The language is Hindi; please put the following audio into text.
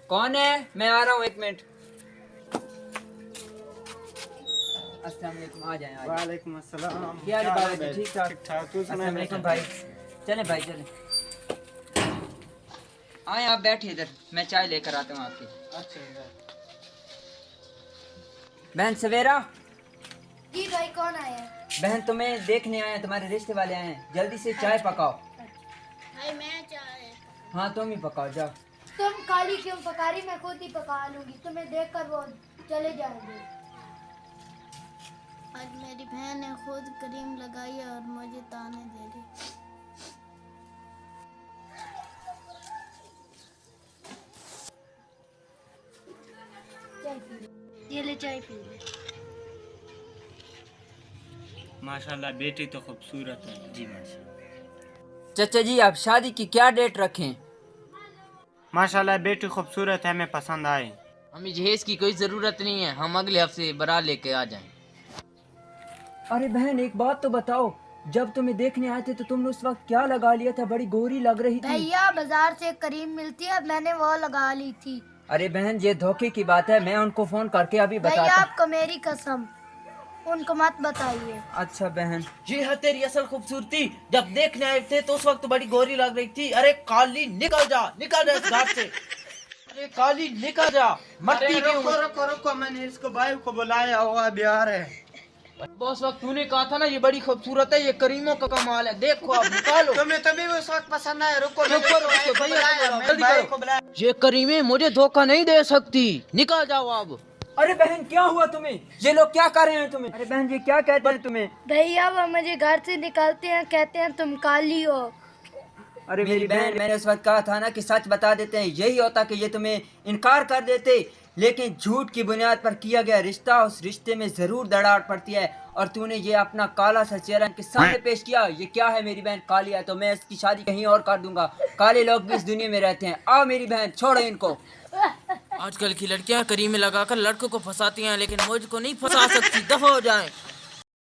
कौन है? मैं आ रहा हूँ, 1 मिनट। अस्सलाम वालेकुम, आ जाएं। वालेकुम अस्सलाम। क्या हाल है भाई? ठीक ठाक। ठाक। तू सुना? अस्सलाम वालेकुम भाई। चले भाई चले, आए आप बैठिए इधर, मैं चाय लेकर आता हूँ आपकी। अच्छा बहन सवेरा। जी भाई, कौन आया है? बहन तुम्हें देखने आए हैं, तुम्हारे रिश्ते वाले आए हैं, जल्दी से चाय पकाओ। भाई मैं चाय। हाँ तुम ही पकाओ, जाओ। तुम काली क्यों पका रही? मैं खुद ही पका लूंगी, तुम्हें देखकर वो चले जाएंगे। आज मेरी बहन ने खुद क्रीम लगाई है और मुझे ताने दे रही। चाय पी ले, ये ले चाय पी ले। माशाल्लाह, बेटी तो खूबसूरत है जी। माशाल्लाह चाचा जी आप शादी की क्या डेट रखें? माशाल्लाह, बेटी खूबसूरत है, हमें पसंद आए। हमें जहेज की कोई ज़रूरत नहीं है, हम अगले हफ्ते बारात लेके आ जाएं। अरे बहन एक बात तो बताओ, जब तुम्हें देखने आए थे तो तुमने उस वक्त क्या लगा लिया था? बड़ी गोरी लग रही थी। भैया बाजार से क्रीम मिलती है, मैंने वो लगा ली थी। अरे बहन ये धोखे की बात है, मैं उनको फोन करके अभी भैया बताता। आपको मेरी कसम, उनको मत बताइए। अच्छा बहन, जी हाँ, तेरी असल खूबसूरती जब देखने आए थे तो उस वक्त बड़ी गोरी लग रही थी। अरे काली निकल जा इस घर से। अरे काली निकल जा, मरती क्यों? रुको, मैंने इसको भाई को बुलाया हुआ, बिहार है। उस वक्त तूने कहा था ना ये बड़ी खूबसूरत है, ये करीमों का कमाल है। देखो आप निकालो। तुम्हें तभी उस वक्त पसंद आया। रुको, चुप करो, मैंने उसके भैया को बुलाओ, जल्दी भाई करो। को बुलाया। ये करीमें मुझे धोखा नहीं दे सकती, निकल जाओ अब। अरे बहन क्या हुआ तुम्हें? ये लोग क्या कर रहे हैं तुम्हें? अरे बहन ये क्या कहते हैं तुम्हें? भैया वो मुझे घर से निकालते हैं, कहते हैं तुम काली हो। अरे मेरी बहन, मैंने उस वक्त कहा था ना कि सच बता देते हैं, यही होता कि ये तुम्हें इनकार कर देते, लेकिन झूठ की बुनियाद पर किया गया रिश्ता, उस रिश्ते में जरूर दरार पड़ती है। और तूने ये अपना काला सा चेहरा इनके सामने पेश किया। ये क्या है? मेरी बहन काली है तो मैं इसकी शादी कहीं और कर दूंगा। काले लोग भी इस दुनिया में रहते हैं। आओ मेरी बहन, छोड़ो इनको। आजकल की लड़कियां करीमें लगाकर लड़कों को फंसाती हैं, लेकिन मुझको नहीं फंसा सकती। दफा हो जाएं।